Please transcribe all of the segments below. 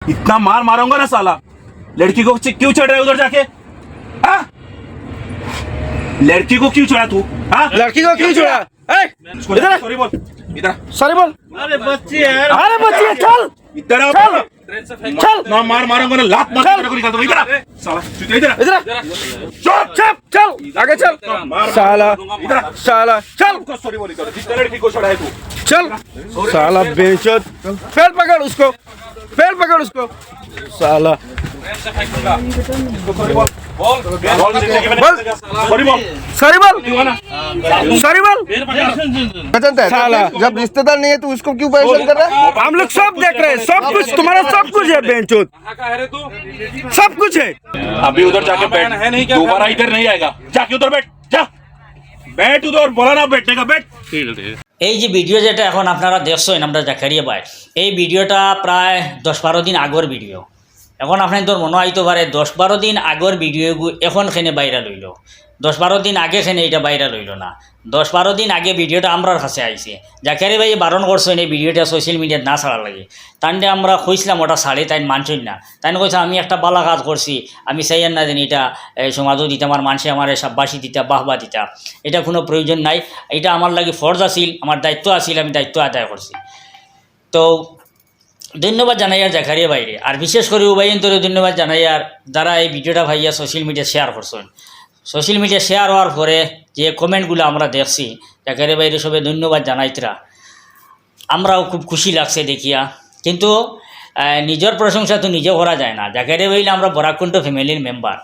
इतना मार मारूंगा ना साला, लड़की को क्यों चढ़ रहा है उधर जाके? हाँ? लड़की को क्यों चढ़ा तू? हाँ? लड़की को क्यों छोड़ा? इधर सॉरी बोल, इधर सॉरी बोल। अरे बच्ची यार, अरे बच्ची चल इधर आओ, चल चल ना मारूंगा ना लात मार के निकाल दूंगा। इधर आ, साला तू इधर आ। इधर चल चल चल आगे चल साला साला चल। सॉरी बोल, इधर जिस लड़की को चढ़ा है तू, चल साला बेइज्जत। पैर पकड़ उसको, पैर पकड़ उसको साला। सॉरी बोल, बोल सॉरी बोल, सॉरी बोल, सॉरी बोल। पसंद है साला जब रिश्तेदार नहीं है तो उसको क्यों परेशान कर रहा है? हम लोग सब देख रहे हैं, सब कुछ तुम्हारा सब कुछ है बेंचोद, सब कुछ है। अभी उधर जाके बैठ, दोबारा इधर नहीं आएगा। जाके उधर बैठ, जा बैठ उधर, बोला ना बैठने का, बैठ। এই যে ভিডিও যেটা এখন আপনারা দেখছেন আমরা জাকারিয়া ভাই, এই ভিডিওটা প্রায় 10-12 দিন আগর ভিডিও। এখন আপনার তোর মনে হইতে পারে 10-12 দিন আগর ভিডিও এখন খেনে বাইরা লইল, 10-12 দিন আগে খেনে এটা বাইরা লইল না। 10-12 দিন আগে ভিডিওটা আমরার কাছে আইছে। জাকারিয়া ভাই বারণ করছেন এই ভিডিওটা সোশ্যাল মিডিয়াত না ছাড়ার লাগে। তাইনে আমরা কইছিলাম ওটা ছাড়ে, তাই মানছেন না। তাই কইছে আমি একটা বালা কাজ করছি, আমি চাইয়ার না জানি এটা সমাজও দিতে, আমার মানুষে আমার সাব্বাসী দিতা, বাহবা দিতা, এটা কোনো প্রয়োজন নাই। এটা আমার লাগে ফরজ আছিল, আমার দায়িত্ব আছিল, আমি দায়িত্ব আদায় করছি। তো ধন্যবাদ জানাই আর জাকারিয়া বাইরে, আর বিশেষ করে উবাইন্তরে ধন্যবাদ জানাই আর যারা এই ভিডিওটা ভাইয়া সোশ্যাল মিডিয়া শেয়ার করছেন। সোশ্যাল মিডিয়া শেয়ার হওয়ার পরে যে কমেন্টগুলো আমরা দেখছি, জাকারিয়া বাইরে সবে ধন্যবাদ জানাইতরা, আমরাও খুব খুশি লাগছে দেখিয়া। কিন্তু নিজের প্রশংসা তো নিজে করা যায় না। জাকারিয়া বাইলে আমরা বরাককুণ্ড ফ্যামিলির মেম্বার,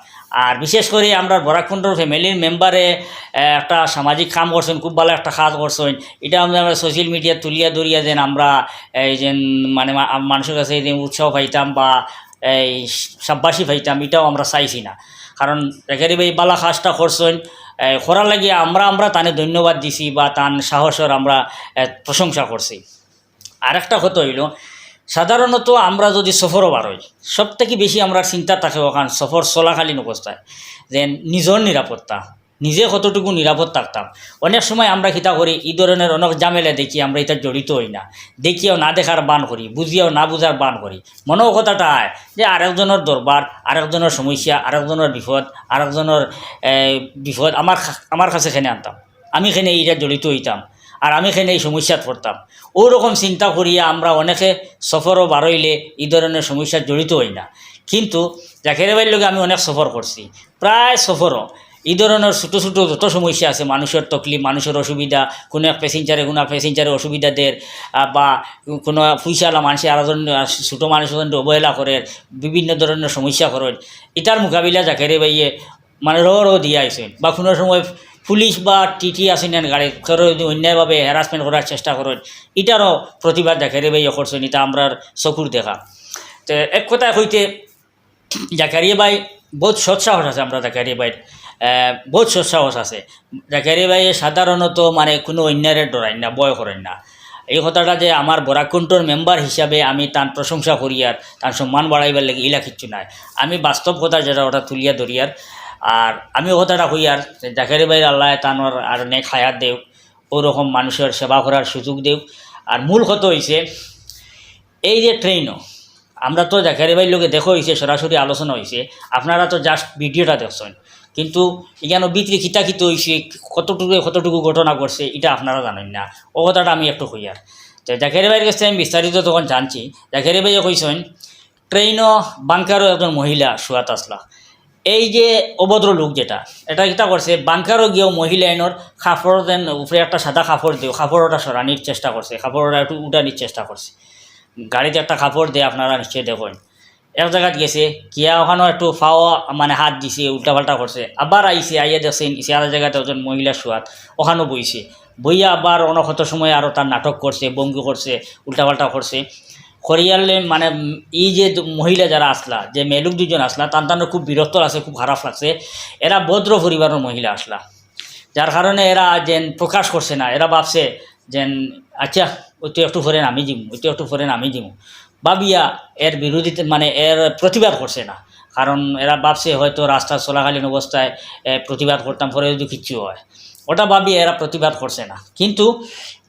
আর বিশেষ করে আমরা বরাককুণ্ড ফ্যামিলির মেম্বারে একটা সামাজিক কাম করছেন, খুব ভালো একটা কাজ করছেন। এটা আমরা সোশ্যাল মিডিয়া তুলিয়া ধরিয়া যেন আমরা এই যে মানে মানুষের কাছে উৎসাহ পাইতাম বা এই সাব্বাসী পাইতাম, এটাও আমরা চাইছি না। কারণ জাকারিয়া ভাই বালা কাজটা করছেন, করার লাগিয়ে আমরা তানে ধন্যবাদ দিছি বা তান সাহসের আমরা প্রশংসা করছি। আরেকটা কথা হইল, সাধারণত আমরা যদি সফরও বার হই, সব থেকে বেশি আমরা চিন্তা থাকে ওখান সফর চলাকালীন অবস্থায় যে নিজের নিরাপত্তা, নিজে কতটুকু নিরাপদ থাকতাম। অনেক সময় আমরা খিতা করি এই ধরনের অনেক জামেলা দেখি, আমরা এটা জড়িত হই না, দেখিয়াও না দেখার বান করি, বুঝিয়াও না বুঝার বান করি। মনেও কথাটা হয় যে আরেকজনের দরবার, আরেকজনের সমস্যা, আরেকজনের বিপদ আমার কাছে খেনে আনতাম, আমি খেনে এইটা জড়িত হইতাম, আর আমি এখানে এই সমস্যাত পড়তাম। ওরকম চিন্তা করিয়া আমরা অনেকে সফরও বারইলে এই ধরনের সমস্যা জড়িত হই না। কিন্তু জাকারিয়া ভাইয়ের লগে আমি অনেক সফর করছি, প্রায় সফরও এই ধরনের ছোটো ছোটো যত সমস্যা আছে, মানুষের তকলিফ, মানুষের অসুবিধা, কোনো এক প্যাসেঞ্জারে অসুবিধা দের, বা কোনো পয়সাওয়ালা মানুষে আরেকজন ছোটো মানুষের অবহেলা করে, বিভিন্ন ধরনের সমস্যা করেন, এটার মোকাবিলা জাকারিয়া ভাইয়ে মানে রো দিয়ে আইসেন। বা কোনো সময় পুলিশ বা টিটি আসেন গাড়ি যদি অন্যায়ভাবে হ্যারাসমেন্ট করার চেষ্টা করেন, এটারও প্রতিবাদ জাকারিয়া ভাই করছেন, এটা আমরা চকুর দেখা। তো এক কথায় হইতে জাকারিয়া ভাই বহুত সৎসাহস আছে, আমরা জাকারিয়া ভাইয়ের বহুত সৎসাহস আছে। জাকারিয়া ভাই সাধারণত মানে কোনো অন্যায়ের ডরাই না, ভয় করেন না। এই কথাটা যে আমার বরাককুণ্ঠর মেম্বার হিসাবে আমি তার প্রশংসা করি আর তার সম্মান বাড়াইবার লাগে ইলা কিচ্ছু নাই। আমি বাস্তব কথা যেটা ওটা তুলিয়া ধরিয়ার, আর আমি কথাটা কই আর জাকারিয়া ভাইয়ের আল্লাহ তানোর আর নেক হায়াত দেও, ওরকম মানুষের সেবা করার সুযোগ দেও। আর মূল কথা হয়েছে এই যে ট্রেনও, আমরা তো জাকারিয়া ভাইয়ের লোকে দেখো হয়েছে, সরাসরি আলোচনা হয়েছে, আপনারা তো জাস্ট ভিডিওটা দেখছেন, কিন্তু এখানে বিক্রি খিতাখিত হয়েছে, কতটুকু ঘটনা করছে এটা আপনারা জানেন না। ও কথাটা আমি একটু কই আর। তো জাকারিয়া ভাইয়ের কাছে আমি বিস্তারিত তখন জানছি, জাকারিয়া ভাইয়ে কইছেন ট্রেনও বাংকারও একজন মহিলা সুয়াত আসলা, এই যে অভদ্র লোক যেটা এটা করছে, বাংকারও গিয়েও মহিলা আইনের কাপড় দেন উপরে একটা সাদা কাপড় দিও, কাপড়টা সরানির চেষ্টা করছে, কাপড়টা একটু উঠানির চেষ্টা করছে, গাড়িতে একটা কাপড় দিয়ে আপনারা নিশ্চয়ই দেখেন। এক জায়গায় গেছে কিয়া ওখানেও একটু ফাওয়া মানে হাত দিছে, উল্টাপাল্টা করছে, আবার আইয়া দেখছেন আর জায়গাতে একজন মহিলা শোয়াত, ওখানেও বইছে, বইয়া আবার অনক্ষত সময় আরও তার নাটক করছে, ভঙ্গি করছে, উল্টাপাল্টা করছে। খরিয়ালে মানে এই যে মহিলা যারা আসলা, যে মেলুক দুজন আসলা, তার খুব বিরক্ত আছে, খুব খারাপ লাগছে। এরা ভদ্র পরিবারের মহিলা আসলা, যার কারণে এরা যেন প্রকাশ করছে না, এরা ভাবছে যেন আচ্ছা ওইটা একটু ফরেন আমি দিমু, ওইটা একটু ফরেন আমি দিমু, ভাবিয়া এর বিরোধিতা মানে এর প্রতিবাদ করছে না। কারণ এরা ভাবছে হয়তো রাস্তা চলাকালীন অবস্থায় প্রতিবাদ করতাম, পরে যদি কিচ্ছু হয়, ওটা ভাবিয়ে এরা প্রতিবাদ করছে না। কিন্তু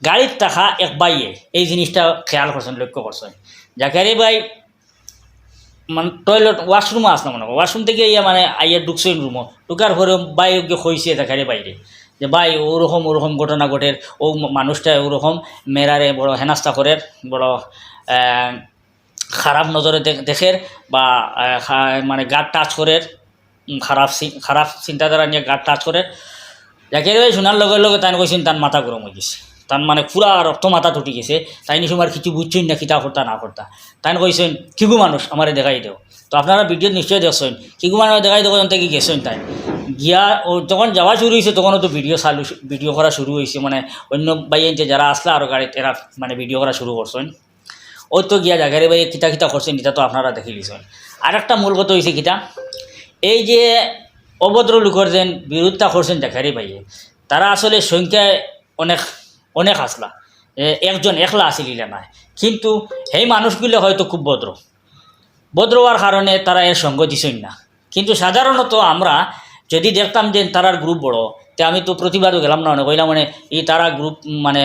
গাড়ির টাকা এক বাইয়ে এই জিনিসটা খেয়াল করছেন, লক্ষ্য করছেন। জাকারিয়া ভাই মানে টয়লেট ওয়াশরুমও আসলাম মনে ওয়াশরুম থেকে ইয়া মানে আইয়া ঢুকছে রুমও ঢুকার পরে বাই ওকে হয়েছে দেখারে বাইরে যে ভাই ওরকম ঘটনা ঘটের ও মানুষটা ওরকম মেরারে বড় হেনাস্তা করের বড় খারাপ নজরে দেখের বা মানে গাট টাচ করের খারাপ চিন্তাধারা নিয়ে গাট টাচ করে যাকে শোনার লগে লগে তাই কইছেন তার মাথা গরম হয়ে গেছে তার মানে পুরা রক্ত মাথা তুটি গেছে তাই নি সময় কিছু বুঝছেন না কিতা করতা না করতা তাই কইছেন কিগু মানুষ আমারে দেখাই দেও তো আপনারা ভিডিও নিশ্চয়ই দেখছেন কিগু মানুষ দেখাই দেবো থেকে গেছেন তাই গিয়া ও যখন যাওয়া শুরু হয়েছে তখনও তো ভিডিও করা শুরু হয়েছে মানে অন্য বাইনতে যারা আসলে আরও গাড়ি এরা মানে ভিডিও করা শুরু করছেন ওই তো গিয়া জায়গারে ভাই কিতা করছেন এটা তো আপনারা দেখে লিছেন আর একটা মূল কথা হয়েছে কিতা এই যে অভদ্র লোকের যেন বিরোধিতা করছেন জাকারি ভাইয়ে তারা আসলে সংখ্যায় অনেক আসলা একজন একলা আসিলিলা নাই কিন্তু সেই মানুষগুলো হয়তো খুব ভদ্র হওয়ার কারণে তারা এর সঙ্গ দিছেন না কিন্তু সাধারণত আমরা যদি দেখতাম যে তারার গ্রুপ বড় তে আমি তো প্রতিবাদও গেলাম না কইলাম মানে এই তারা গ্রুপ মানে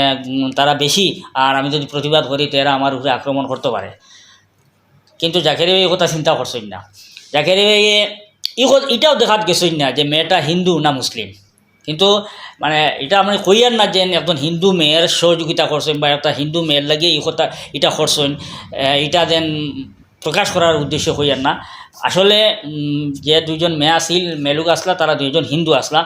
তারা বেশি আর আমি যদি প্রতিবাদ করি তো এরা আমার উপরে আক্রমণ করতে পারে কিন্তু জাকেরি ভাই কথা চিন্তা করছেন না জাকেরি ভাই এটাও দেখাত গেছেন না যে মেয়েটা হিন্দু না মুসলিম কিন্তু মানে এটা মানে কইয়ার না যে একজন হিন্দু মেয়ের সহযোগিতা করছেন বা একটা হিন্দু মেয়ের লাগিয়ে এই কথা এটা করছেন এটা যেন প্রকাশ করার উদ্দেশ্য কইয়ার না আসলে যে দুইজন মেয়ে আসিল মেলুক আসলা তারা দুইজন হিন্দু আসলা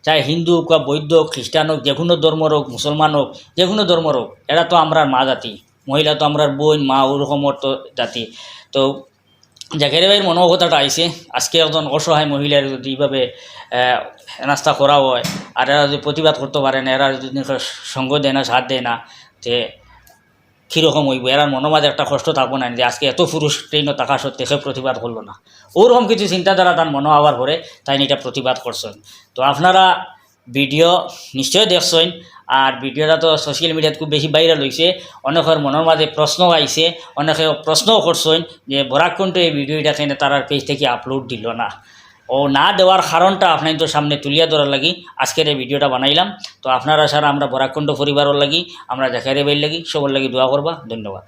চাই হিন্দু হোক বা বৌদ্ধ খ্রিস্টান হোক যে কোনো ধর্মর হোক মুসলমান হোক যে কোনো ধর্মর হোক এরা তো আমরা মা জাতি মহিলা তো আমরা বোন মা ওরকমর তো জাতি তো জাকেরি ভাইয়ের মনোভাবতাটা আইছে আজকে একজন অসহায় মহিলার যদি এইভাবে নাস্তা করা হয় আর এরা যদি প্রতিবাদ করতে পারে না এরা যদি সঙ্গ দেয় না সাথ দেয় না যে কীরকম হইব এরার মনোমাঝে একটা কষ্ট থাকবো না যে আজকে এত পুরুষ ট্রেনও থাকা সত্ত্বে সে প্রতিবাদ করলো না ওরকম কিছু চিন্তাধারা তার মনোভাবার পরে তাই এটা প্রতিবাদ করছেন তো আপনারা ভিডিও নিশ্চয় দেখছেন আর ভিডিওটা তো সোশ্যাল মিডিয়াত খুব বেশি ভাইরাল হয়েছে অনেকের মনের মাঝে প্রশ্ন আইছে অনেকে প্রশ্নও করছেন যে বরাকণ্ঠ এই ভিডিওটা কেন তার পেজ থেকে আপলোড দিল না ও না দেওয়ার কারণটা আপনার তো সামনে তুলিয়া ধরার লাগি আজকের এই ভিডিওটা বানাইলাম তো আপনারা সারা আমরা বরাকণ্ঠ পরিবারের লাগি আমরা জাকারি ভাইয়ের লাগি সবার লাগি দোয়া করবা ধন্যবাদ।